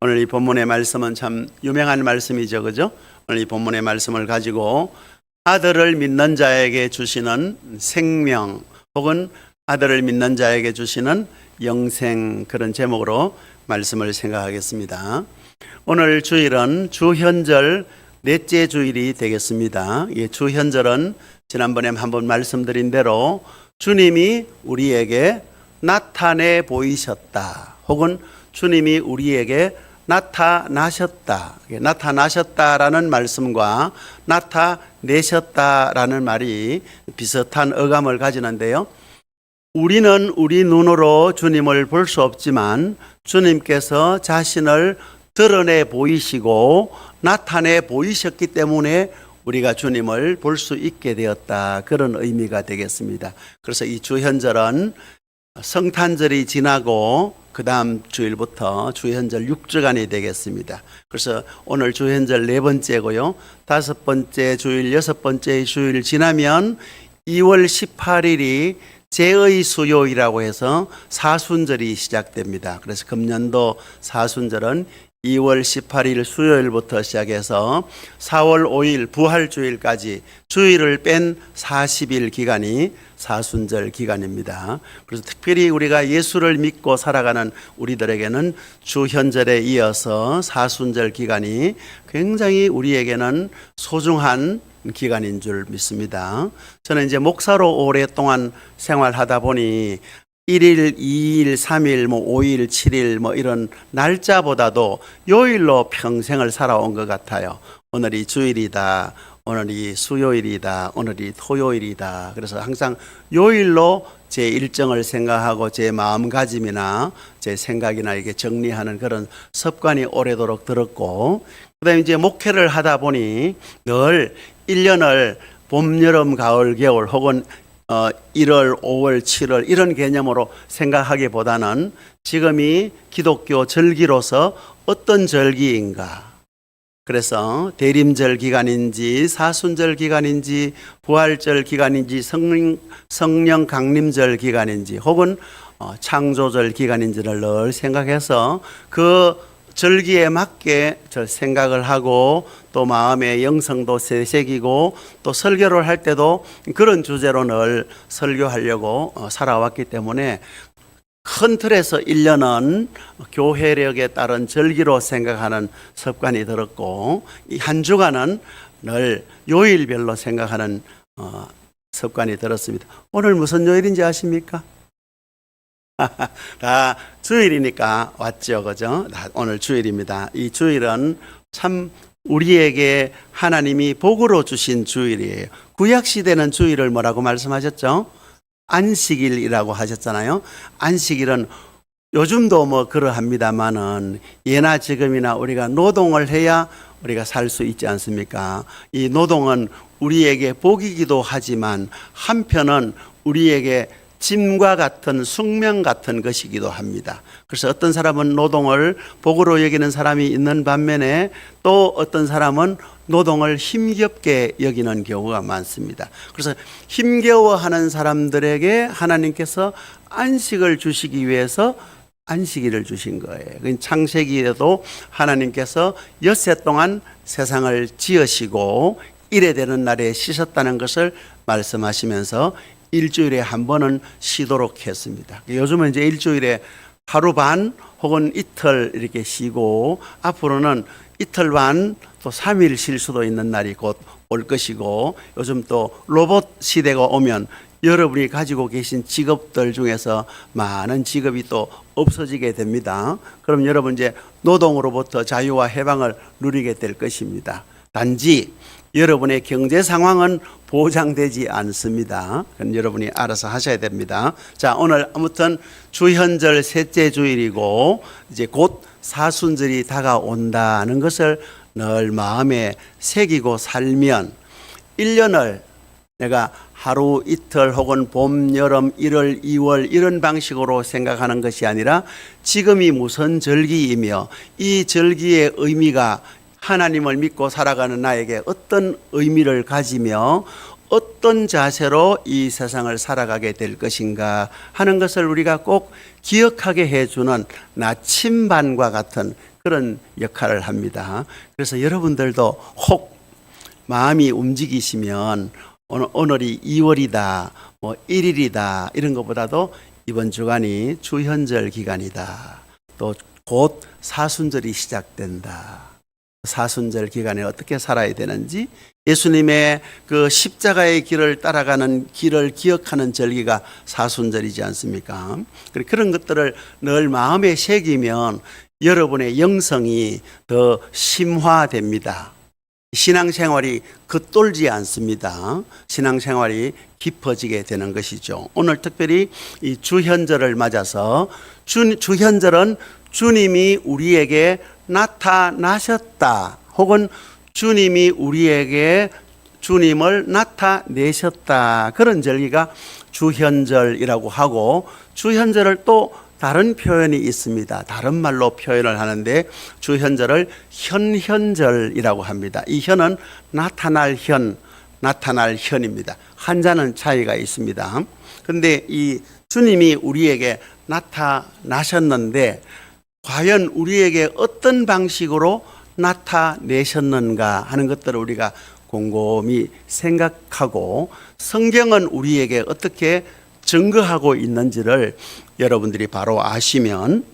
오늘 이 본문의 말씀은 참 유명한 말씀이죠, 그죠? 오늘 이 본문의 말씀을 가지고 아들을 믿는 자에게 주시는 생명 혹은 아들을 믿는 자에게 주시는 영생, 그런 제목으로 말씀을 생각하겠습니다. 오늘 주일은 주현절 넷째 주일이 되겠습니다. 이 주현절은 지난번에 한번 말씀드린 대로 주님이 우리에게 나타내 보이셨다 혹은 주님이 우리에게 나타나셨다라는 말씀과 나타내셨다라는 말이 비슷한 어감을 가지는데요. 우리는 우리 눈으로 주님을 볼 수 없지만 주님께서 자신을 드러내 보이시고 나타내 보이셨기 때문에 우리가 주님을 볼 수 있게 되었다, 그런 의미가 되겠습니다. 그래서 이 주현절은 성탄절이 지나고 그 다음 주일부터 주현절 6주간이 되겠습니다. 그래서 오늘 주현절 4번째고요. 5번째 주일, 6번째 주일 지나면 2월 18일이 제의 수요일이라고 해서 사순절이 시작됩니다. 그래서 금년도 사순절은 2월 18일 수요일부터 시작해서 4월 5일 부활주일까지 주일을 뺀 40일 기간이 사순절 기간입니다. 그래서 특별히 우리가 예수를 믿고 살아가는 우리들에게는 주현절에 이어서 사순절 기간이 굉장히 우리에게는 소중한 기간인 줄 믿습니다. 저는 이제 목사로 오랫동안 생활하다 보니 1일, 2일, 3일, 5일, 7일 이런 날짜보다도 요일로 평생을 살아온 것 같아요. 오늘이 주일이다, 오늘이 수요일이다, 오늘이 토요일이다. 그래서 항상 요일로 제 일정을 생각하고 제 마음가짐이나 제 생각이나 이렇게 정리하는 그런 습관이 오래도록 들었고, 그다음에 이제 목회를 하다 보니 늘 1년을 봄, 여름, 가을, 겨울 혹은 1월, 5월, 7월 이런 개념으로 생각하기보다는 지금이 기독교 절기로서 어떤 절기인가, 그래서 대림절 기간인지 사순절 기간인지 부활절 기간인지 성령 강림절 기간인지 혹은 창조절 기간인지를 늘 생각해서 그 절기에 맞게 생각을 하고 또 마음의 영성도 새기고 또 설교를 할 때도 그런 주제로 늘 설교하려고 살아왔기 때문에 큰 틀에서 1년은 교회력에 따른 절기로 생각하는 습관이 들었고, 이 한 주간은 늘 요일별로 생각하는 습관이 들었습니다. 오늘 무슨 요일인지 아십니까? 다 주일이니까 왔죠, 그죠? 오늘 주일입니다. 이 주일은 참 우리에게 하나님이 복으로 주신 주일이에요. 구약시대는 주일을 뭐라고 말씀하셨죠? 안식일이라고 하셨잖아요. 안식일은 요즘도 그러합니다만은 예나 지금이나 우리가 노동을 해야 우리가 살 수 있지 않습니까? 이 노동은 우리에게 복이기도 하지만 한편은 우리에게 짐과 같은 숙명 같은 것이기도 합니다. 그래서 어떤 사람은 노동을 복으로 여기는 사람이 있는 반면에 또 어떤 사람은 노동을 힘겹게 여기는 경우가 많습니다. 그래서 힘겨워하는 사람들에게 하나님께서 안식을 주시기 위해서 안식일을 주신 거예요. 창세기에도 하나님께서 엿새 동안 세상을 지으시고 이래 되는 날에 쉬셨다는 것을 말씀하시면서 일주일에 한 번은 쉬도록 했습니다. 요즘은 이제 일주일에 하루 반 혹은 이틀 이렇게 쉬고, 앞으로는 이틀 반 또 3일 쉴 수도 있는 날이 곧 올 것이고, 요즘 또 로봇 시대가 오면 여러분이 가지고 계신 직업들 중에서 많은 직업이 또 없어지게 됩니다. 그럼 여러분 이제 노동으로부터 자유와 해방을 누리게 될 것입니다. 단지 여러분의 경제 상황은 보장되지 않습니다. 그건 여러분이 알아서 하셔야 됩니다. 자, 오늘 아무튼 주현절 셋째 주일이고 이제 곧 사순절이 다가온다는 것을 늘 마음에 새기고 살면 1년을 내가 하루 이틀 혹은 봄, 여름, 1월, 2월 이런 방식으로 생각하는 것이 아니라 지금이 무슨 절기이며 이 절기의 의미가 하나님을 믿고 살아가는 나에게 어떤 의미를 가지며 어떤 자세로 이 세상을 살아가게 될 것인가 하는 것을 우리가 꼭 기억하게 해주는 나침반과 같은 그런 역할을 합니다. 그래서 여러분들도 혹 마음이 움직이시면 오늘이 2월이다, 뭐 1일이다 이런 것보다도 이번 주간이 주현절 기간이다. 또 곧 사순절이 시작된다. 사순절 기간에 어떻게 살아야 되는지 예수님의 그 십자가의 길을 따라가는 길을 기억하는 절기가 사순절이지 않습니까? 그런 것들을 늘 마음에 새기면 여러분의 영성이 더 심화됩니다. 신앙생활이 겉돌지 않습니다. 신앙생활이 깊어지게 되는 것이죠. 오늘 특별히 이 주현절을 맞아서 주현절은 주님이 우리에게 나타나셨다 혹은 주님이 우리에게 주님을 나타내셨다 그런 절기가 주현절이라고 하고 주현절을 또 다른 표현이 있습니다. 다른 말로 표현을 하는데 주현절을 현현절이라고 합니다. 이 현은 나타날 현입니다. 한자는 차이가 있습니다. 그런데 이 주님이 우리에게 나타나셨는데 과연 우리에게 어떤 방식으로 나타내셨는가 하는 것들을 우리가 곰곰이 생각하고 성경은 우리에게 어떻게 증거하고 있는지를 여러분들이 바로 아시면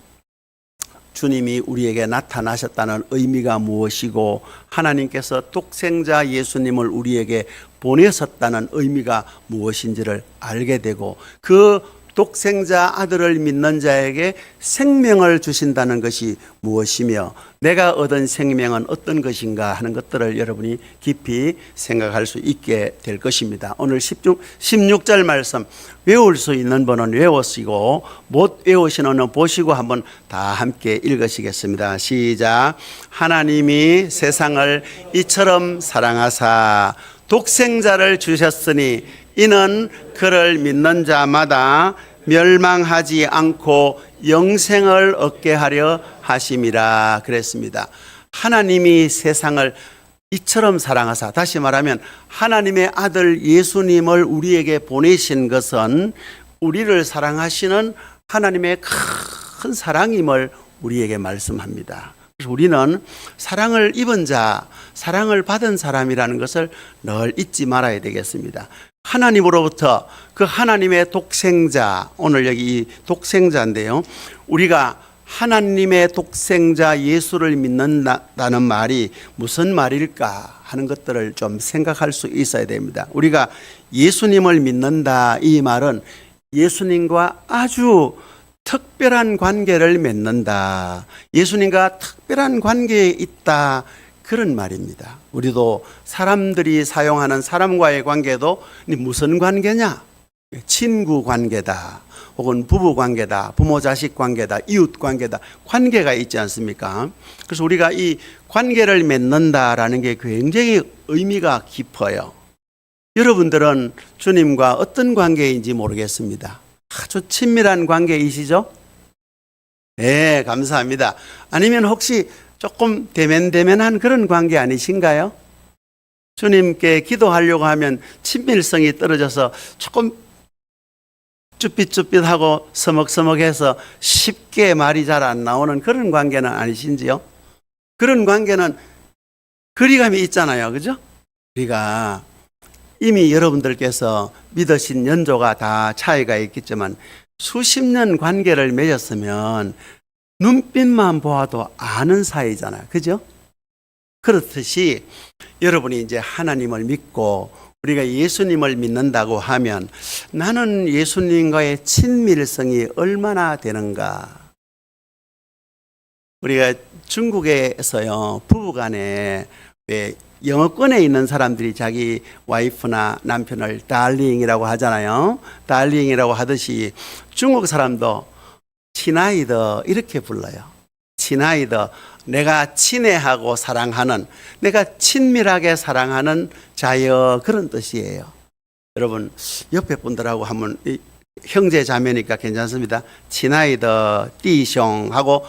주님이 우리에게 나타나셨다는 의미가 무엇이고 하나님께서 독생자 예수님을 우리에게 보내셨다는 의미가 무엇인지를 알게 되고 그 독생자 아들을 믿는 자에게 생명을 주신다는 것이 무엇이며 내가 얻은 생명은 어떤 것인가 하는 것들을 여러분이 깊이 생각할 수 있게 될 것입니다. 오늘 16절 말씀 외울 수 있는 분은 외우시고 못 외우시는 분은 보시고 한번 다 함께 읽으시겠습니다. 시작. 하나님이 세상을 이처럼 사랑하사 독생자를 주셨으니 이는 그를 믿는 자마다 멸망하지 않고 영생을 얻게 하려 하심이라 그랬습니다. 하나님이 세상을 이처럼 사랑하사, 다시 말하면 하나님의 아들 예수님을 우리에게 보내신 것은 우리를 사랑하시는 하나님의 큰 사랑임을 우리에게 말씀합니다. 그래서 우리는 사랑을 입은 자, 사랑을 받은 사람이라는 것을 늘 잊지 말아야 되겠습니다. 하나님으로부터 그 하나님의 독생자, 오늘 여기 이 독생자인데요. 우리가 하나님의 독생자 예수를 믿는다는 말이 무슨 말일까 하는 것들을 좀 생각할 수 있어야 됩니다. 우리가 예수님을 믿는다 이 말은 예수님과 아주 특별한 관계를 맺는다. 예수님과 특별한 관계에 있다. 그런 말입니다. 우리도 사람들이 사용하는 사람과의 관계도 무슨 관계냐? 친구 관계다. 혹은 부부 관계다. 부모 자식 관계다. 이웃 관계다. 관계가 있지 않습니까? 그래서 우리가 이 관계를 맺는다라는 게 굉장히 의미가 깊어요. 여러분들은 주님과 어떤 관계인지 모르겠습니다. 아주 친밀한 관계이시죠? 네, 감사합니다. 아니면 혹시 조금 대면대면한 그런 관계 아니신가요? 주님께 기도하려고 하면 친밀성이 떨어져서 조금 쭈삣쭈삣하고 서먹서먹해서 쉽게 말이 잘 안 나오는 그런 관계는 아니신지요? 그런 관계는 거리감이 있잖아요. 그죠? 우리가 이미 여러분들께서 믿으신 연조가 다 차이가 있겠지만 수십 년 관계를 맺었으면 눈빛만 보아도 아는 사이잖아요. 그죠? 그렇듯이 여러분이 이제 하나님을 믿고 우리가 예수님을 믿는다고 하면 나는 예수님과의 친밀성이 얼마나 되는가? 우리가 중국에서요, 부부간에 왜 영어권에 있는 사람들이 자기 와이프나 남편을 달링이라고 하잖아요. 달링이라고 하듯이 중국 사람도 친아이더 이렇게 불러요. 친아이더, 내가 친애하고 사랑하는, 내가 친밀하게 사랑하는 자여, 그런 뜻이에요. 여러분 옆에 분들하고 한번 형제 자매니까 괜찮습니다. 친아이더 띠숑 하고,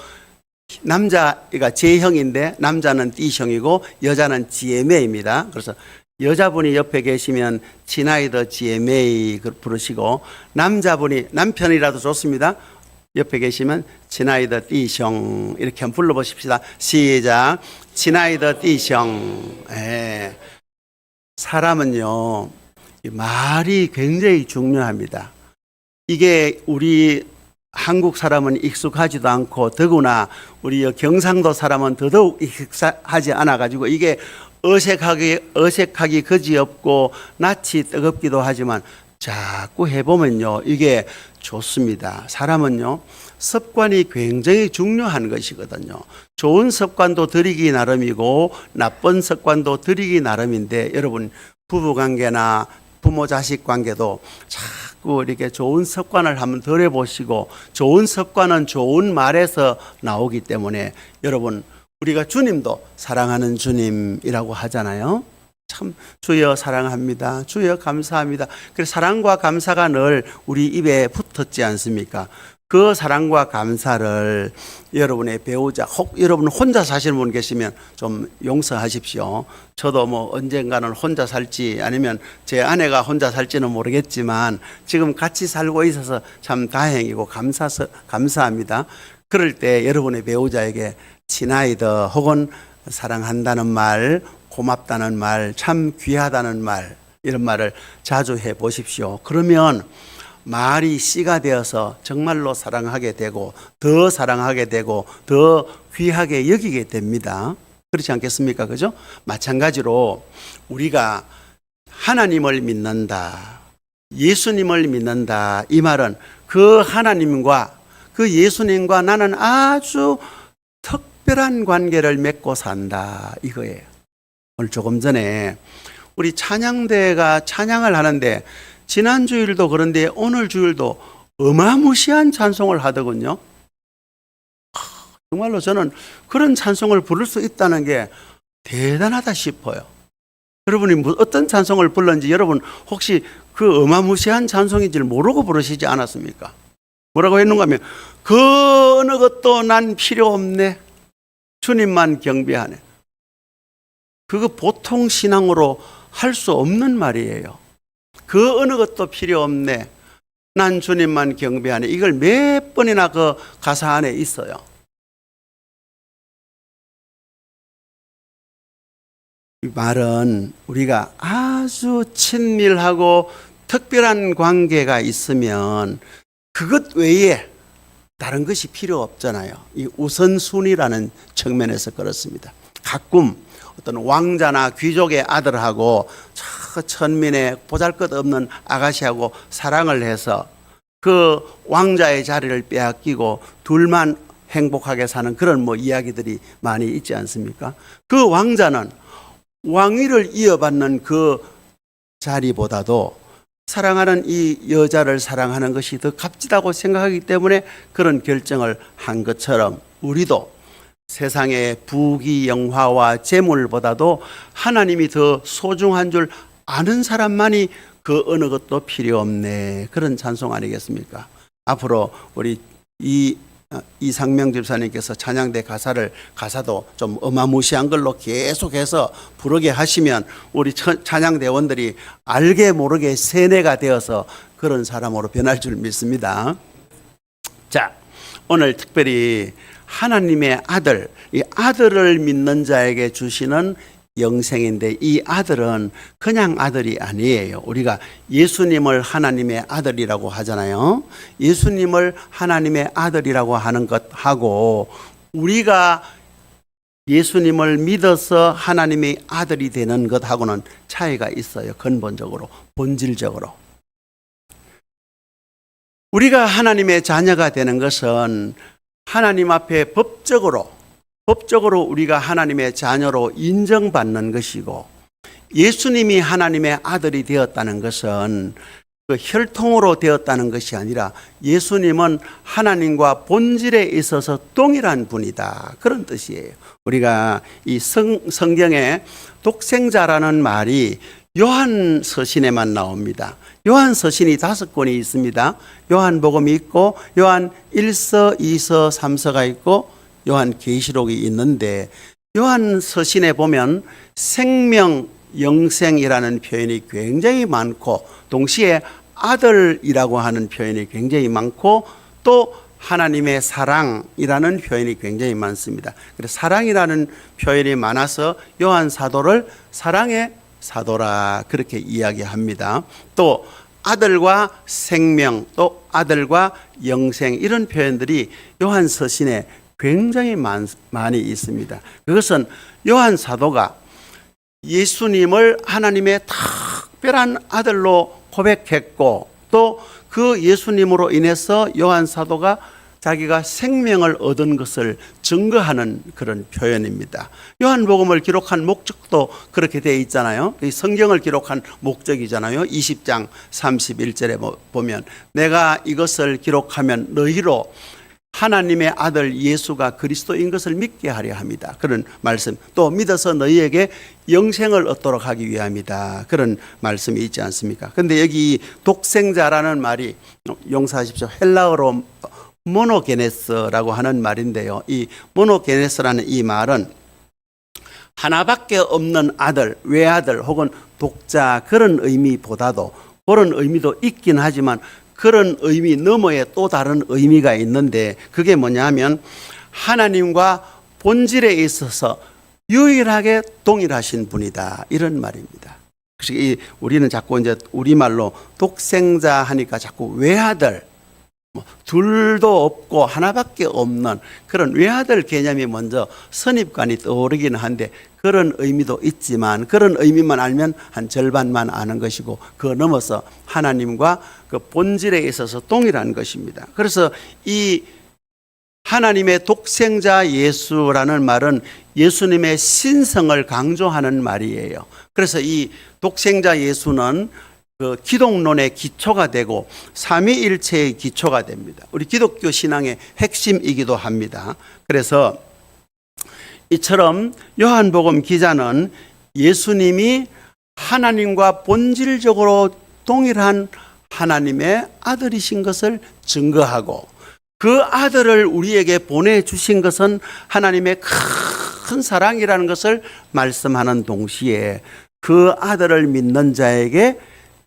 남자가 제형인데 남자는 띠숑이고 여자는 지혜매입니다. 그래서 여자분이 옆에 계시면 지나이더 GMA 부르시고, 남자분이 남편이라도 좋습니다. 옆에 계시면 지나이더 띠숑 이렇게 한번 불러보십시다. 시작. 지나이더 띠숑. 예. 사람은요, 이 말이 굉장히 중요합니다. 이게 우리 한국 사람은 익숙하지도 않고, 더구나 우리 경상도 사람은 더더욱 익숙하지 않아 가지고 이게 어색하기 그지없고 낯이 뜨겁기도 하지만 자꾸 해보면요, 이게 좋습니다. 사람은요, 습관이 굉장히 중요한 것이거든요. 좋은 습관도 들이기 나름이고 나쁜 습관도 들이기 나름인데, 여러분 부부관계나 부모 자식 관계도 자꾸 이렇게 좋은 습관을 한번 들여보시고, 좋은 습관은 좋은 말에서 나오기 때문에, 여러분 우리가 주님도 사랑하는 주님이라고 하잖아요. 참 주여 사랑합니다. 주여 감사합니다. 그래서 사랑과 감사가 늘 우리 입에 붙었지 않습니까? 그 사랑과 감사를 여러분의 배우자, 혹 여러분 혼자 사시는 분 계시면 좀 용서하십시오. 저도 뭐 언젠가는 혼자 살지, 아니면 제 아내가 혼자 살지는 모르겠지만 지금 같이 살고 있어서 참 다행이고 감사합니다. 그럴 때 여러분의 배우자에게 지나이더 혹은 사랑한다는 말, 고맙다는 말, 참 귀하다는 말, 이런 말을 자주 해 보십시오. 그러면 말이 씨가 되어서 정말로 사랑하게 되고, 더 사랑하게 되고, 더 귀하게 여기게 됩니다. 그렇지 않겠습니까? 그죠? 마찬가지로 우리가 하나님을 믿는다, 예수님을 믿는다, 이 말은 그 하나님과 그 예수님과 나는 아주 특별한 관계를 맺고 산다, 이거예요. 오늘 조금 전에 우리 찬양대가 찬양을 하는데, 지난 주일도 그런데 오늘 주일도 어마무시한 찬송을 하더군요. 정말로 저는 그런 찬송을 부를 수 있다는 게 대단하다 싶어요. 여러분이 어떤 찬송을 불렀는지 여러분 혹시 그 어마무시한 찬송인지를 모르고 부르시지 않았습니까? 뭐라고 했는가 하면, 그 어느 것도 난 필요 없네, 주님만 경배하네. 그거 보통 신앙으로 할 수 없는 말이에요. 그 어느 것도 필요 없네, 난 주님만 경배하네. 이걸 몇 번이나 그 가사 안에 있어요. 이 말은 우리가 아주 친밀하고 특별한 관계가 있으면 그것 외에 다른 것이 필요 없잖아요. 이 우선순위라는 측면에서 그렇습니다. 가끔 어떤 왕자나 귀족의 아들하고 저 천민의 보잘것없는 아가씨하고 사랑을 해서 그 왕자의 자리를 빼앗기고 둘만 행복하게 사는 그런 뭐 이야기들이 많이 있지 않습니까? 그 왕자는 왕위를 이어받는 그 자리보다도 사랑하는 이 여자를 사랑하는 것이 더 값지다고 생각하기 때문에 그런 결정을 한 것처럼, 우리도 세상의 부귀 영화와 재물보다도 하나님이 더 소중한 줄 아는 사람만이 그 어느 것도 필요 없네, 그런 찬송 아니겠습니까? 앞으로 우리 이상명 집사님께서 찬양대 가사도 좀 어마무시한 걸로 계속해서 부르게 하시면 우리 찬양대원들이 알게 모르게 세뇌가 되어서 그런 사람으로 변할 줄 믿습니다. 자, 오늘 특별히 하나님의 아들, 이 아들을 믿는 자에게 주시는 영생인데, 이 아들은 그냥 아들이 아니에요. 우리가 예수님을 하나님의 아들이라고 하잖아요. 예수님을 하나님의 아들이라고 하는 것하고 우리가 예수님을 믿어서 하나님의 아들이 되는 것하고는 차이가 있어요. 근본적으로, 본질적으로. 우리가 하나님의 자녀가 되는 것은 하나님 앞에 법적으로 우리가 하나님의 자녀로 인정받는 것이고, 예수님이 하나님의 아들이 되었다는 것은 그 혈통으로 되었다는 것이 아니라 예수님은 하나님과 본질에 있어서 동일한 분이다, 그런 뜻이에요. 우리가 이 성경에 독생자라는 말이 요한 서신에만 나옵니다. 요한 서신이 5권이 있습니다. 요한복음이 있고 요한 1서, 2서, 3서가 있고 요한 계시록이 있는데, 요한 서신에 보면 생명 영생이라는 표현이 굉장히 많고 동시에 아들이라고 하는 표현이 굉장히 많고 또 하나님의 사랑이라는 표현이 굉장히 많습니다. 그래서 사랑이라는 표현이 많아서 요한 사도를 사랑의 사도라 그렇게 이야기합니다. 또 아들과 생명, 또 아들과 영생 이런 표현들이 요한 서신에 굉장히 많이 있습니다. 그것은 요한 사도가 예수님을 하나님의 특별한 아들로 고백했고 또 그 예수님으로 인해서 요한 사도가 자기가 생명을 얻은 것을 증거하는 그런 표현입니다. 요한복음을 기록한 목적도 그렇게 되어 있잖아요. 성경을 기록한 목적이잖아요. 20장 31절에 보면 내가 이것을 기록하면 너희로 하나님의 아들 예수가 그리스도인 것을 믿게 하려 합니다. 그런 말씀. 또 믿어서 너희에게 영생을 얻도록 하기 위함이다. 그런 말씀이 있지 않습니까? 그런데 여기 독생자라는 말이 용서하십시오. 헬라어로 모노게네스라고 하는 말인데요. 이 모노게네스라는 이 말은 하나밖에 없는 아들, 외아들 혹은 독자 그런 의미보다도 그런 의미도 있긴 하지만 그런 의미 너머에 또 다른 의미가 있는데 그게 뭐냐 하면 하나님과 본질에 있어서 유일하게 동일하신 분이다. 이런 말입니다. 그래서 우리는 자꾸 이제 우리말로 독생자 하니까 자꾸 외아들, 둘도 없고 하나밖에 없는 그런 외아들 개념이 먼저 선입관이 떠오르기는 한데 그런 의미도 있지만 그런 의미만 알면 한 절반만 아는 것이고 그 넘어서 하나님과 그 본질에 있어서 동일한 것입니다. 그래서 이 하나님의 독생자 예수라는 말은 예수님의 신성을 강조하는 말이에요. 그래서 이 독생자 예수는 그 기독론의 기초가 되고 삼위일체의 기초가 됩니다. 우리 기독교 신앙의 핵심이기도 합니다. 그래서 이처럼 요한복음 기자는 예수님이 하나님과 본질적으로 동일한 하나님의 아들이신 것을 증거하고 그 아들을 우리에게 보내주신 것은 하나님의 큰 사랑이라는 것을 말씀하는 동시에 그 아들을 믿는 자에게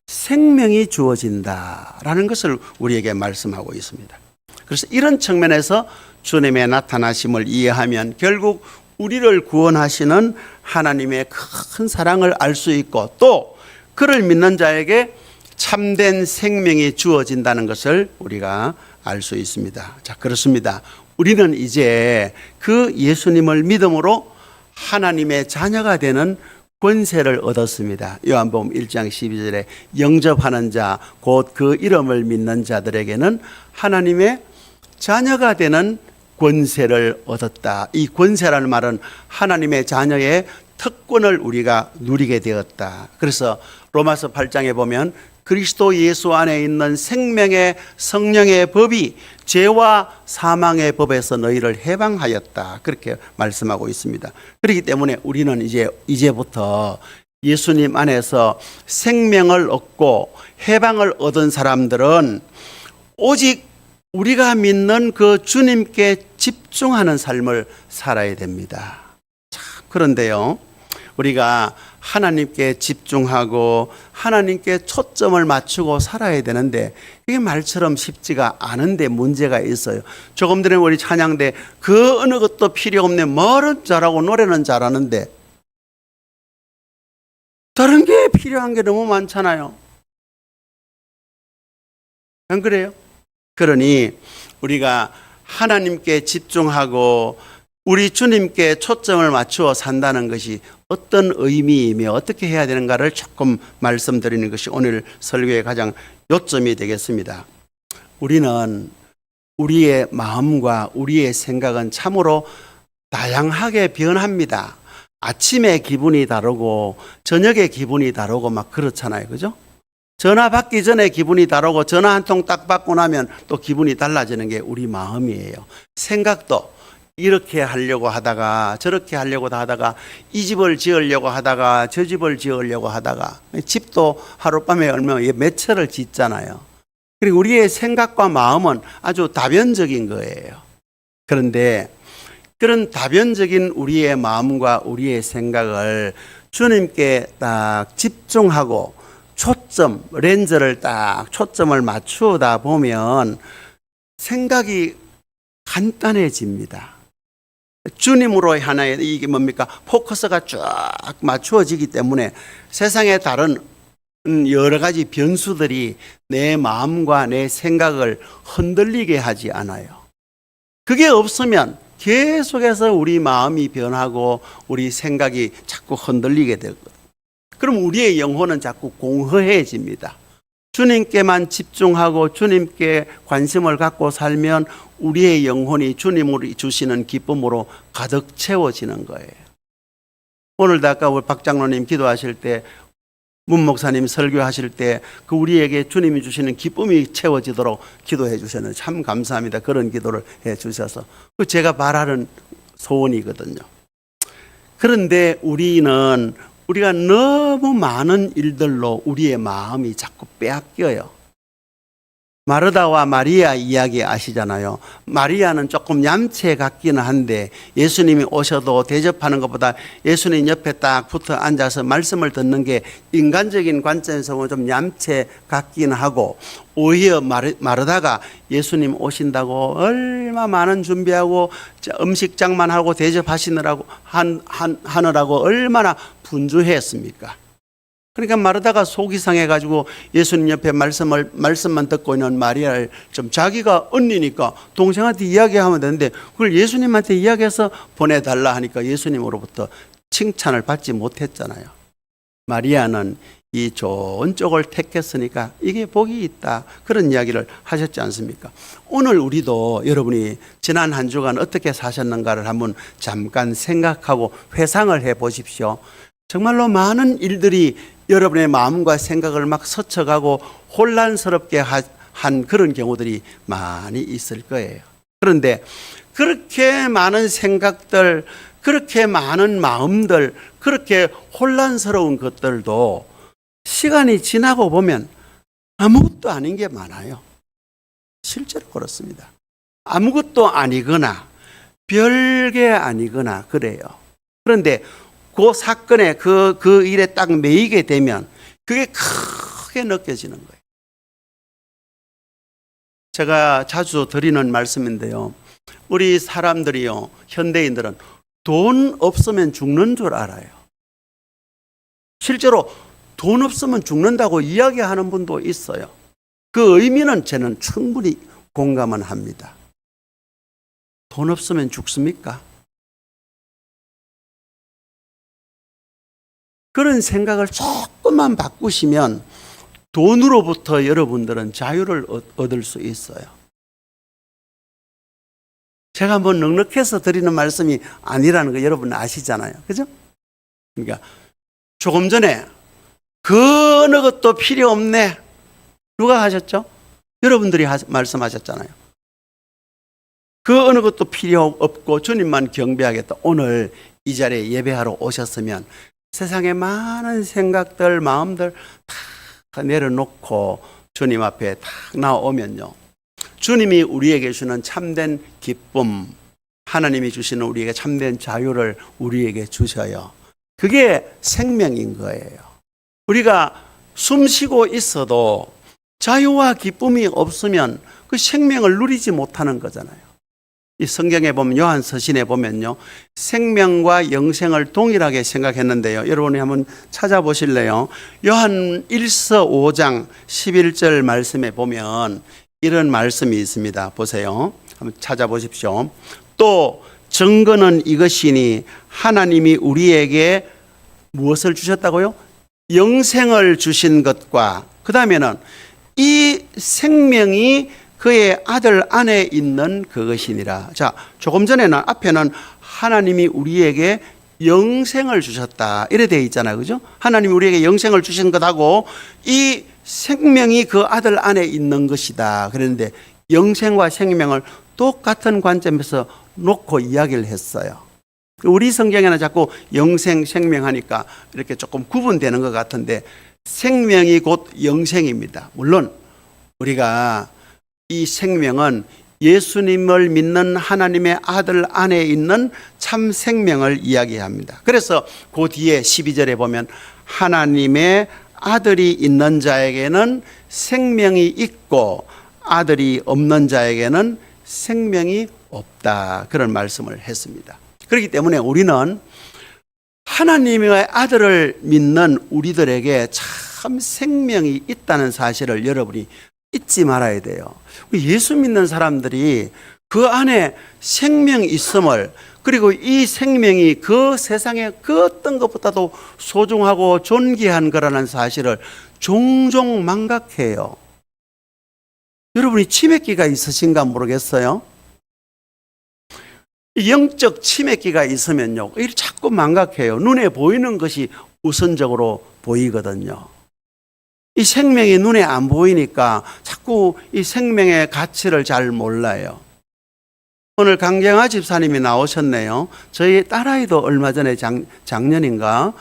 생명이 주어진다라는 것을 우리에게 말씀하고 있습니다. 그래서 이런 측면에서 주님의 나타나심을 이해하면 결국 우리를 구원하시는 하나님의 큰 사랑을 알 수 있고 또 그를 믿는 자에게 참된 생명이 주어진다는 것을 우리가 알 수 있습니다. 자, 그렇습니다. 우리는 이제 그 예수님을 믿음으로 하나님의 자녀가 되는 권세를 얻었습니다. 요한복음 1장 12절에 영접하는 자, 곧 그 이름을 믿는 자들에게는 하나님의 자녀가 되는 권세를 얻었다. 이 권세라는 말은 하나님의 자녀의 특권을 우리가 누리게 되었다. 그래서 로마서 8장에 보면 그리스도 예수 안에 있는 생명의 성령의 법이 죄와 사망의 법에서 너희를 해방하였다. 그렇게 말씀하고 있습니다. 그렇기 때문에 우리는 이제부터 예수님 안에서 생명을 얻고 해방을 얻은 사람들은 오직 우리가 믿는 그 주님께 집중하는 삶을 살아야 됩니다. 자, 그런데요, 우리가 하나님께 집중하고 하나님께 초점을 맞추고 살아야 되는데 이게 말처럼 쉽지가 않은데 문제가 있어요. 조금 전에 우리 찬양대 그 어느 것도 필요 없네. 말은 잘하고 노래는 잘하는데 다른 게 필요한 게 너무 많잖아요. 안 그래요? 그러니 우리가 하나님께 집중하고 우리 주님께 초점을 맞추어 산다는 것이 어떤 의미이며 어떻게 해야 되는가를 조금 말씀드리는 것이 오늘 설교의 가장 요점이 되겠습니다. 우리는 우리의 마음과 우리의 생각은 참으로 다양하게 변합니다. 아침에 기분이 다르고 저녁에 기분이 다르고 막 그렇잖아요. 그죠? 전화 받기 전에 기분이 다르고 전화 한 통 딱 받고 나면 또 기분이 달라지는 게 우리 마음이에요. 생각도 이렇게 하려고 하다가 저렇게 하려고 하다가 이 집을 지으려고 하다가 저 집을 지으려고 하다가 집도 하룻밤에 얼마 몇 채를 짓잖아요. 그리고 우리의 생각과 마음은 아주 다변적인 거예요. 그런데 그런 다변적인 우리의 마음과 우리의 생각을 주님께 딱 집중하고 렌즈를 딱 초점을 맞추다 보면 생각이 간단해집니다. 주님으로 하나의 이게 뭡니까? 포커스가 쫙 맞추어지기 때문에 세상의 다른 여러 가지 변수들이 내 마음과 내 생각을 흔들리게 하지 않아요. 그게 없으면 계속해서 우리 마음이 변하고 우리 생각이 자꾸 흔들리게 되거든요. 그럼 우리의 영혼은 자꾸 공허해집니다. 주님께만 집중하고 주님께 관심을 갖고 살면 우리의 영혼이 주님으로 주시는 기쁨으로 가득 채워지는 거예요. 오늘도 아까 우리 박 장로님 기도하실 때, 문 목사님 설교하실 때 그 우리에게 주님이 주시는 기쁨이 채워지도록 기도해 주셨는데 참 감사합니다. 그런 기도를 해 주셔서 그 제가 바라는 소원이거든요. 그런데 우리가 너무 많은 일들로 우리의 마음이 자꾸 빼앗겨요. 마르다와 마리아 이야기 아시잖아요. 마리아는 조금 얌체 같기는 한데 예수님이 오셔도 대접하는 것보다 예수님 옆에 딱 붙어 앉아서 말씀을 듣는 게 인간적인 관점에서 보면 좀 얌체 같기는 하고, 오히려 마르다가 예수님 오신다고 얼마 많은 준비하고 음식 장만하고 대접하시느라고 하느라고 얼마나 분주했습니까? 그러니까 마르다가 속이 상해가지고 예수님 옆에 말씀만 듣고 있는 마리아를 좀 자기가 언니니까 동생한테 이야기하면 되는데 그걸 예수님한테 이야기해서 보내달라 하니까 예수님으로부터 칭찬을 받지 못했잖아요. 마리아는 이 좋은 쪽을 택했으니까 이게 복이 있다. 그런 이야기를 하셨지 않습니까? 오늘 우리도 여러분이 지난 한 주간 어떻게 사셨는가를 한번 잠깐 생각하고 회상을 해 보십시오. 정말로 많은 일들이 여러분의 마음과 생각을 막 스쳐가고 혼란스럽게 한 그런 경우들이 많이 있을 거예요. 그런데 그렇게 많은 생각들, 그렇게 많은 마음들, 그렇게 혼란스러운 것들도 시간이 지나고 보면 아무것도 아닌 게 많아요. 실제로 그렇습니다. 아무것도 아니거나 별게 아니거나 그래요. 그런데 그 사건에 그 일에 딱 매이게 되면 그게 크게 느껴지는 거예요. 제가 자주 드리는 말씀인데요. 우리 사람들이요, 현대인들은 돈 없으면 죽는 줄 알아요. 실제로 돈 없으면 죽는다고 이야기하는 분도 있어요. 그 의미는 저는 충분히 공감은 합니다. 돈 없으면 죽습니까? 그런 생각을 조금만 바꾸시면 돈으로부터 여러분들은 자유를 얻을 수 있어요. 제가 뭐 넉넉해서 드리는 말씀이 아니라는 거 여러분 아시잖아요. 그죠? 그러니까 조금 전에 그 어느 것도 필요 없네. 누가 하셨죠? 여러분들이 말씀하셨잖아요. 그 어느 것도 필요 없고 주님만 경배하겠다. 오늘 이 자리에 예배하러 오셨으면 세상의 많은 생각들, 마음들 다 내려놓고 주님 앞에 딱 나오면요. 주님이 우리에게 주는 참된 기쁨, 하나님이 주시는 우리에게 참된 자유를 우리에게 주셔요. 그게 생명인 거예요. 우리가 숨 쉬고 있어도 자유와 기쁨이 없으면 그 생명을 누리지 못하는 거잖아요. 이 성경에 보면 요한서신에 보면요. 생명과 영생을 동일하게 생각했는데요. 여러분이 한번 찾아보실래요? 요한 1서 5장 11절 말씀에 보면 이런 말씀이 있습니다. 보세요. 한번 찾아보십시오. 또 증거는 이것이니 하나님이 우리에게 무엇을 주셨다고요? 영생을 주신 것과 그 다음에는 이 생명이 그의 아들 안에 있는 그것이니라. 자, 조금 전에는 앞에는 하나님이 우리에게 영생을 주셨다. 이래 되어 있잖아요. 그죠? 하나님이 우리에게 영생을 주신 것하고 이 생명이 그 아들 안에 있는 것이다. 그런데 영생과 생명을 똑같은 관점에서 놓고 이야기를 했어요. 우리 성경에는 자꾸 영생, 생명하니까 이렇게 조금 구분되는 것 같은데 생명이 곧 영생입니다. 물론 우리가 이 생명은 예수님을 믿는 하나님의 아들 안에 있는 참 생명을 이야기합니다. 그래서 그 뒤에 12절에 보면 하나님의 아들이 있는 자에게는 생명이 있고 아들이 없는 자에게는 생명이 없다. 그런 말씀을 했습니다. 그렇기 때문에 우리는 하나님의 아들을 믿는 우리들에게 참 생명이 있다는 사실을 여러분이 잊지 말아야 돼요. 예수 믿는 사람들이 그 안에 생명이 있음을, 그리고 이 생명이 그 세상의 그 어떤 것보다도 소중하고 존귀한 거라는 사실을 종종 망각해요. 여러분이 치매기가 있으신가 모르겠어요. 영적 치매기가 있으면요, 이를 자꾸 망각해요. 눈에 보이는 것이 우선적으로 보이거든요. 이 생명이 눈에 안 보이니까 자꾸 이 생명의 가치를 잘 몰라요. 오늘 강경화 집사님이 나오셨네요. 저희 딸아이도 얼마 전에 작년인가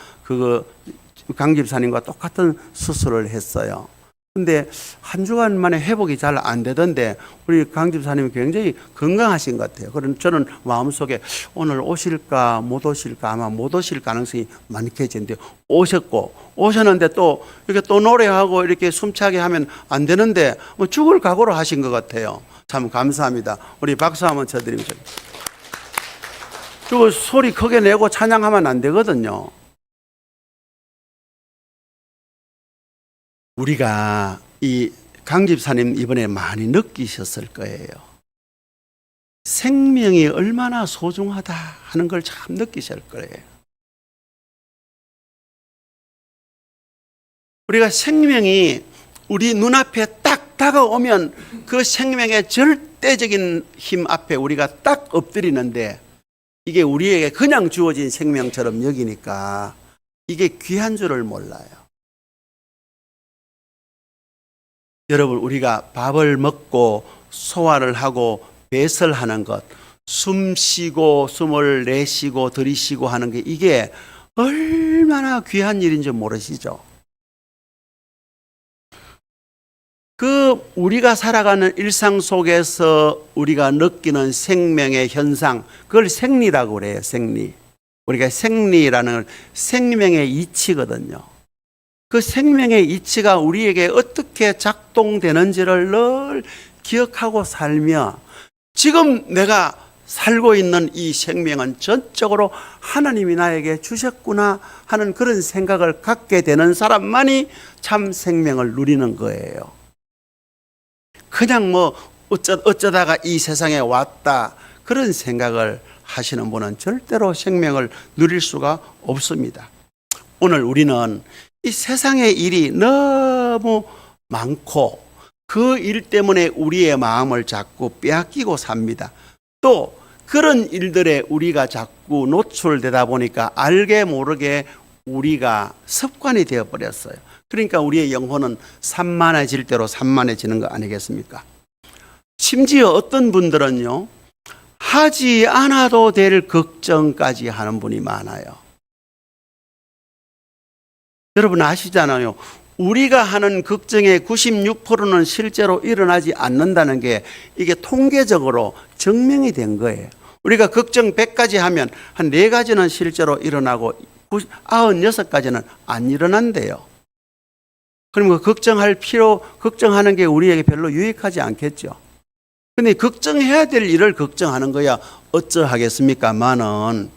강 집사님과 똑같은 수술을 했어요. 근데 한 주간 만에 회복이 잘 안 되던데 우리 강 집사님이 굉장히 건강하신 것 같아요. 그럼 저는 마음속에 오늘 오실까 못 오실까, 아마 못 오실 가능성이 많겠는데 오셨는데 또 이렇게 또 노래하고 이렇게 숨차게 하면 안 되는데 뭐 죽을 각오로 하신 것 같아요. 참 감사합니다. 우리 박수 한번 쳐드리면 저거 소리 크게 내고 찬양하면 안 되거든요. 우리가 이 강 집사님 이번에 많이 느끼셨을 거예요. 생명이 얼마나 소중하다 하는 걸 참 느끼실 거예요. 우리가 생명이 우리 눈앞에 딱 다가오면 그 생명의 절대적인 힘 앞에 우리가 딱 엎드리는데, 이게 우리에게 그냥 주어진 생명처럼 여기니까 이게 귀한 줄을 몰라요. 여러분, 우리가 밥을 먹고 소화를 하고 배설하는 것, 숨 쉬고 숨을 내쉬고 들이쉬고 하는 게 이게 얼마나 귀한 일인지 모르시죠? 우리가 살아가는 일상 속에서 우리가 느끼는 생명의 현상, 그걸 생리라고 그래요. 생리. 우리가 생리라는 생명의 이치거든요. 그 생명의 이치가 우리에게 어떻게 작동되는지를 늘 기억하고 살며, 지금 내가 살고 있는 이 생명은 전적으로 하나님이 나에게 주셨구나 하는 그런 생각을 갖게 되는 사람만이 참 생명을 누리는 거예요. 그냥 어쩌다가 이 세상에 왔다 그런 생각을 하시는 분은 절대로 생명을 누릴 수가 없습니다. 오늘 우리는 이 세상의 일이 너무 많고 그 일 때문에 우리의 마음을 자꾸 빼앗기고 삽니다. 또 그런 일들에 우리가 자꾸 노출되다 보니까 알게 모르게 우리가 습관이 되어버렸어요. 그러니까 우리의 영혼은 산만해질 대로 산만해지는 거 아니겠습니까? 심지어 어떤 분들은요, 하지 않아도 될 걱정까지 하는 분이 많아요. 여러분 아시잖아요. 우리가 하는 걱정의 96%는 실제로 일어나지 않는다는 게 이게 통계적으로 증명이 된 거예요. 우리가 걱정 100가지 하면 한 4가지는 실제로 일어나고 96가지는 안 일어난대요. 그러면 걱정하는 게 우리에게 별로 유익하지 않겠죠. 근데 걱정해야 될 일을 걱정하는 거야 어쩌하겠습니까만은,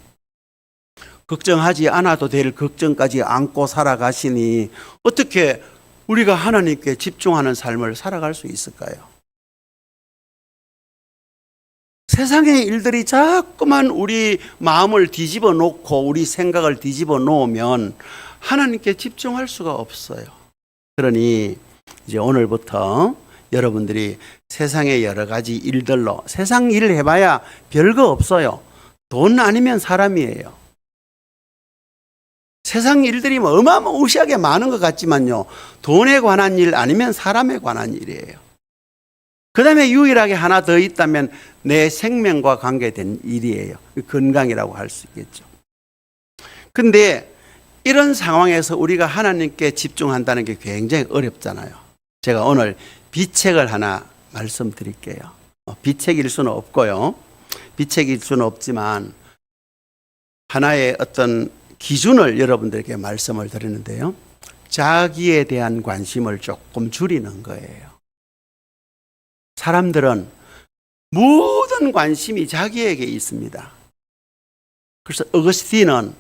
걱정하지 않아도 될 걱정까지 안고 살아가시니 어떻게 우리가 하나님께 집중하는 삶을 살아갈 수 있을까요? 세상의 일들이 자꾸만 우리 마음을 뒤집어 놓고 우리 생각을 뒤집어 놓으면 하나님께 집중할 수가 없어요. 그러니 이제 오늘부터 여러분들이 세상의 여러 가지 일들로, 세상 일을 해봐야 별거 없어요. 돈 아니면 사람이에요. 세상 일들이 어마무시하게 많은 것 같지만요, 돈에 관한 일 아니면 사람에 관한 일이에요. 그 다음에 유일하게 하나 더 있다면 내 생명과 관계된 일이에요. 건강이라고 할 수 있겠죠. 근데 이런 상황에서 우리가 하나님께 집중한다는 게 굉장히 어렵잖아요. 제가 오늘 비책을 하나 말씀드릴게요. 비책일 수는 없고요. 비책일 수는 없지만 하나의 어떤 기준을 여러분들에게 말씀을 드리는데요. 자기에 대한 관심을 조금 줄이는 거예요. 사람들은 모든 관심이 자기에게 있습니다. 그래서 어거스틴은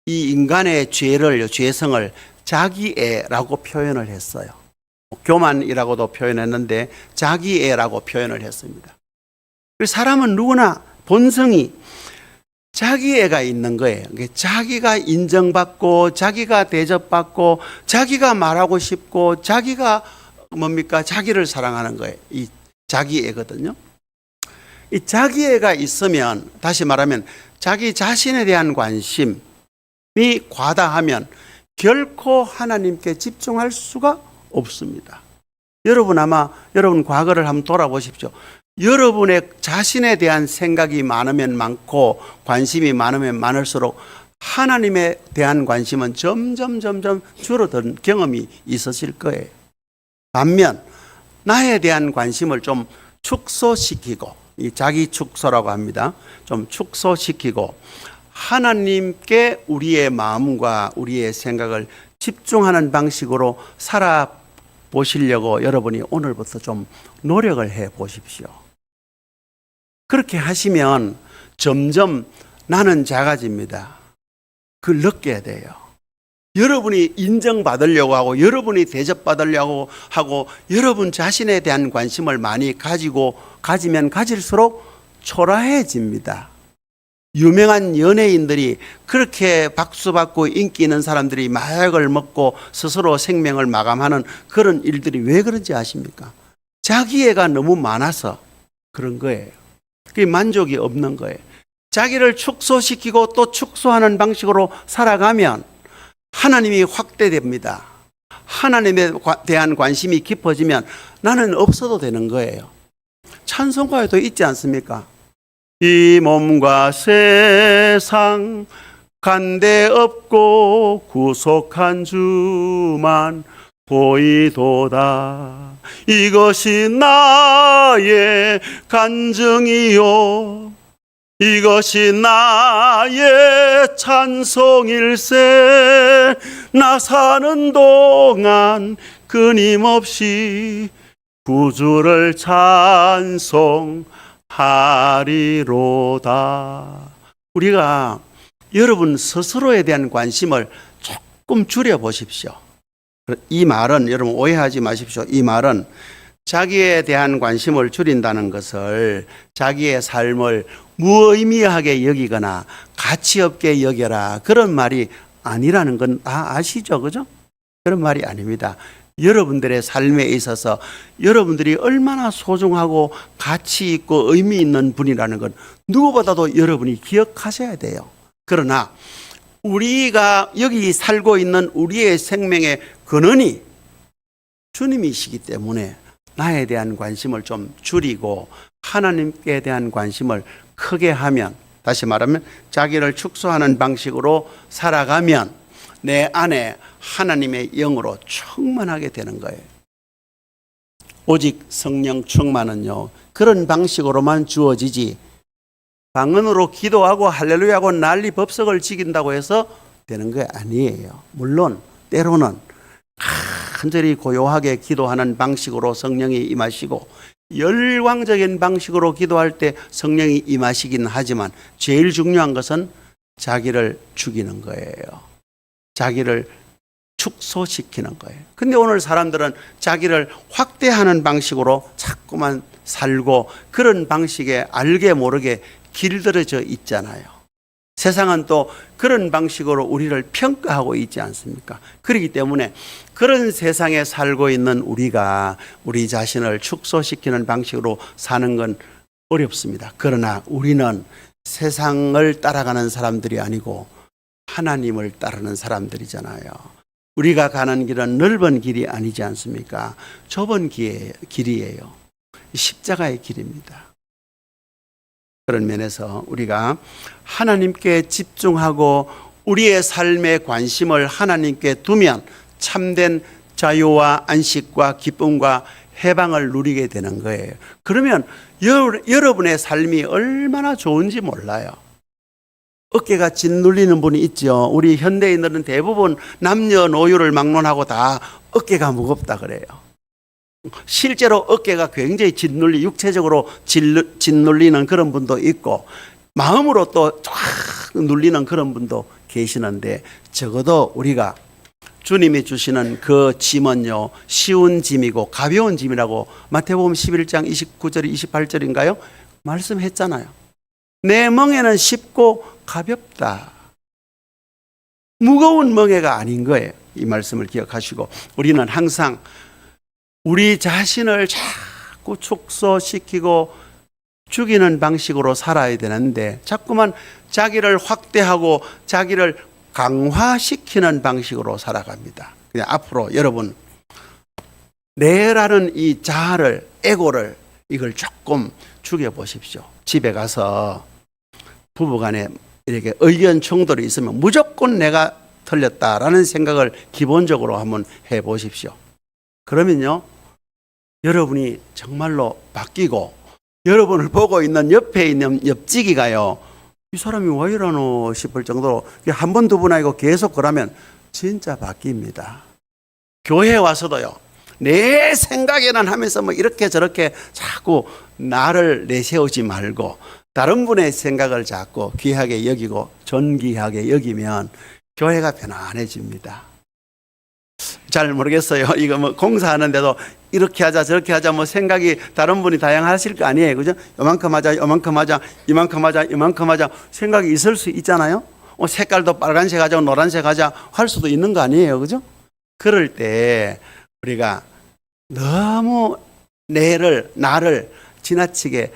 이 인간의 죄성을 자기애라고 표현을 했어요. 교만이라고도 표현했는데 자기애라고 표현을 했습니다. 그래서 사람은 누구나 본성이 자기애가 있는 거예요. 자기가 인정받고 자기가 대접받고 자기가 말하고 싶고 자기가 자기를 사랑하는 거예요. 이 자기애거든요. 이 자기애가 있으면, 다시 말하면 자기 자신에 대한 관심이 과다하면 결코 하나님께 집중할 수가 없습니다. 여러분 과거를 한번 돌아보십시오. 여러분의 자신에 대한 생각이 많으면 많고 관심이 많으면 많을수록 하나님에 대한 관심은 점점 줄어든 경험이 있으실 거예요. 반면 나에 대한 관심을 좀 축소시키고, 이 자기 축소라고 합니다. 좀 축소시키고 하나님께 우리의 마음과 우리의 생각을 집중하는 방식으로 살아보시려고 여러분이 오늘부터 좀 노력을 해 보십시오. 그렇게 하시면 점점 나는 작아집니다. 그걸 느껴야 돼요. 여러분이 인정받으려고 하고 여러분이 대접받으려고 하고 여러분 자신에 대한 관심을 많이 가지면 가질수록 초라해집니다. 유명한 연예인들이 그렇게 박수받고 인기 있는 사람들이 마약을 먹고 스스로 생명을 마감하는 그런 일들이 왜 그런지 아십니까? 자기애가 너무 많아서 그런 거예요. 그게 만족이 없는 거예요. 자기를 축소시키고 또 축소하는 방식으로 살아가면 하나님이 확대됩니다. 하나님에 대한 관심이 깊어지면 나는 없어도 되는 거예요. 찬송가에도 있지 않습니까? 이 몸과 세상 간데 없고 구속한 주만 보이도다. 이것이 나의 간증이요 이것이 나의 찬송일세. 나 사는 동안 끊임없이 구주를 찬송하리로다. 우리가 여러분 스스로에 대한 관심을 조금 줄여보십시오. 이 말은 여러분 오해하지 마십시오. 이 말은 자기에 대한 관심을 줄인다는 것을 자기의 삶을 무의미하게 여기거나 가치 없게 여겨라 그런 말이 아니라는 건 다 아시죠? 그죠? 그런 말이 아닙니다. 여러분들의 삶에 있어서 여러분들이 얼마나 소중하고 가치 있고 의미 있는 분이라는 건 누구보다도 여러분이 기억하셔야 돼요. 그러나 우리가 여기 살고 있는 우리의 생명의 근원이 주님이시기 때문에 나에 대한 관심을 좀 줄이고 하나님께 대한 관심을 크게 하면, 다시 말하면 자기를 축소하는 방식으로 살아가면 내 안에 하나님의 영으로 충만하게 되는 거예요. 오직 성령 충만은요 그런 방식으로만 주어지지 방언으로 기도하고 할렐루야하고 난리 법석을 지킨다고 해서 되는 게 아니에요. 물론 때로는 간절히 고요하게 기도하는 방식으로 성령이 임하시고 열광적인 방식으로 기도할 때 성령이 임하시긴 하지만 제일 중요한 것은 자기를 죽이는 거예요. 자기를 축소시키는 거예요. 근데 오늘 사람들은 자기를 확대하는 방식으로 자꾸만 살고 그런 방식에 알게 모르게 길들여져 있잖아요. 세상은 또 그런 방식으로 우리를 평가하고 있지 않습니까? 그렇기 때문에 그런 세상에 살고 있는 우리가 우리 자신을 축소시키는 방식으로 사는 건 어렵습니다. 그러나 우리는 세상을 따라가는 사람들이 아니고 하나님을 따르는 사람들이잖아요. 우리가 가는 길은 넓은 길이 아니지 않습니까? 좁은 길이에요. 십자가의 길입니다. 그런 면에서 우리가 하나님께 집중하고 우리의 삶의 관심을 하나님께 두면 참된 자유와 안식과 기쁨과 해방을 누리게 되는 거예요. 그러면 여러분의 삶이 얼마나 좋은지 몰라요. 어깨가 짓눌리는 분이 있죠. 우리 현대인들은 대부분 남녀노유를 막론하고 다 어깨가 무겁다 그래요. 실제로 어깨가 굉장히 육체적으로 짓눌리는 그런 분도 있고 마음으로 또 쫙 눌리는 그런 분도 계시는데, 적어도 우리가 주님이 주시는 그 짐은요, 쉬운 짐이고 가벼운 짐이라고 마태복음 11장 29절 28절인가요? 말씀했잖아요. 내 멍에는 쉽고 가볍다. 무거운 멍에가 아닌 거예요. 이 말씀을 기억하시고, 우리는 항상 우리 자신을 자꾸 축소시키고 죽이는 방식으로 살아야 되는데, 자꾸만 자기를 확대하고 자기를 강화시키는 방식으로 살아갑니다. 그냥 앞으로 여러분, 내라는 이 자아를, 에고를, 이걸 조금 죽여보십시오. 집에 가서 부부간에 이렇게 의견 충돌이 있으면 무조건 내가 틀렸다라는 생각을 기본적으로 한번 해보십시오. 그러면요, 여러분이 정말로 바뀌고, 여러분을 보고 있는 옆에 있는 옆지기가요, 이 사람이 왜 이러노 싶을 정도로 한 번, 두 번 아니고 계속 그러면 진짜 바뀝니다. 교회 와서도요, 내 생각에는 하면서 뭐 이렇게 저렇게 자꾸 나를 내세우지 말고 다른 분의 생각을 자꾸 귀하게 여기고 존귀하게 여기면 교회가 편안해집니다. 잘 모르겠어요. 이거 뭐 공사하는데도 이렇게 하자 저렇게 하자 뭐 생각이 다른 분이 다양하실 거 아니에요. 그죠? 요만큼 하자 요만큼 하자 이만큼 하자 이만큼 하자 생각이 있을 수 있잖아요. 색깔도 빨간색 하자 노란색 하자 할 수도 있는 거 아니에요. 그죠? 그럴 때 우리가 너무 나를 지나치게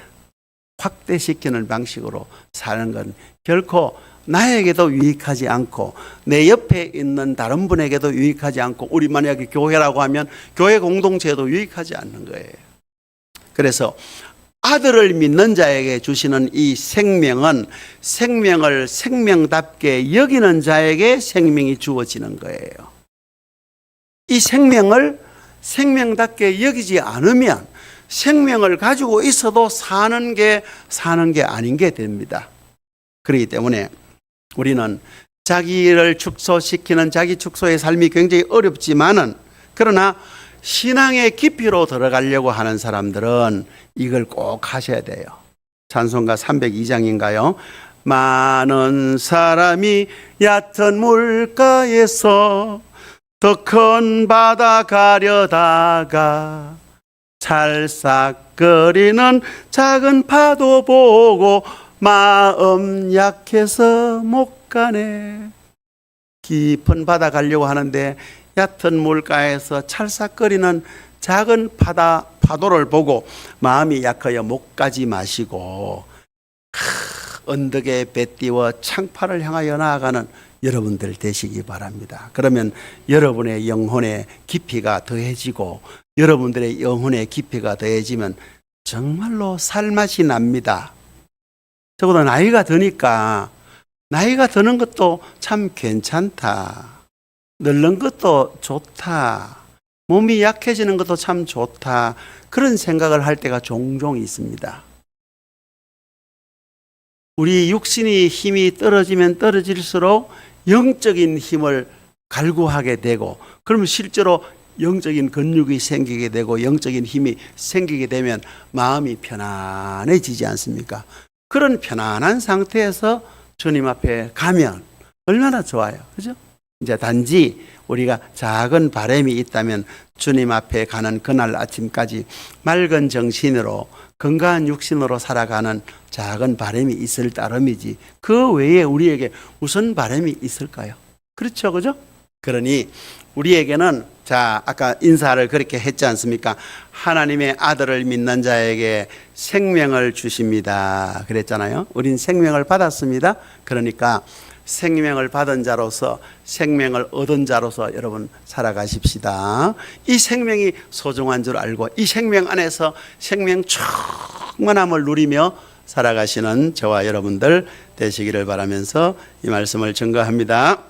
확대시키는 방식으로 사는 건 결코 나에게도 유익하지 않고 내 옆에 있는 다른 분에게도 유익하지 않고, 우리 만약에 교회라고 하면 교회 공동체에도 유익하지 않는 거예요. 그래서 아들을 믿는 자에게 주시는 이 생명은 생명을 생명답게 여기는 자에게 생명이 주어지는 거예요. 이 생명을 생명답게 여기지 않으면 생명을 가지고 있어도 사는 게 아닌 게 됩니다. 그렇기 때문에 우리는 자기를 축소시키는 자기 축소의 삶이 굉장히 어렵지만은, 그러나 신앙의 깊이로 들어가려고 하는 사람들은 이걸 꼭 하셔야 돼요. 찬송가 302장인가요? 많은 사람이 얕은 물가에서 더 큰 바다 가려다가 찰싹거리는 작은 파도 보고 마음 약해서 못 가네. 깊은 바다 가려고 하는데 얕은 물가에서 찰싹거리는 작은 파도를 보고 마음이 약하여 못 가지 마시고 언덕에 배 띄워 창파를 향하여 나아가는 여러분들 되시기 바랍니다. 그러면 여러분의 영혼의 깊이가 더해지고, 여러분들의 영혼의 깊이가 더해지면 정말로 살맛이 납니다. 적어도 나이가 드니까 나이가 드는 것도 참 괜찮다. 늙는 것도 좋다. 몸이 약해지는 것도 참 좋다. 그런 생각을 할 때가 종종 있습니다. 우리 육신의 힘이 떨어지면 떨어질수록 영적인 힘을 갈구하게 되고, 그러면 실제로 영적인 근육이 생기게 되고 영적인 힘이 생기게 되면 마음이 편안해지지 않습니까? 그런 편안한 상태에서 주님 앞에 가면 얼마나 좋아요. 그죠? 이제 단지 우리가 작은 바람이 있다면 주님 앞에 가는 그날 아침까지 맑은 정신으로 건강한 육신으로 살아가는 작은 바람이 있을 따름이지, 그 외에 우리에게 무슨 바람이 있을까요? 그렇죠, 그죠? 그러니 우리에게는, 자, 아까 인사를 그렇게 했지 않습니까? 하나님의 아들을 믿는 자에게 생명을 주십니다. 그랬잖아요. 우린 생명을 받았습니다. 그러니까 생명을 받은 자로서, 생명을 얻은 자로서 여러분 살아가십시다. 이 생명이 소중한 줄 알고 이 생명 안에서 생명 충만함을 누리며 살아가시는 저와 여러분들 되시기를 바라면서 이 말씀을 증거합니다.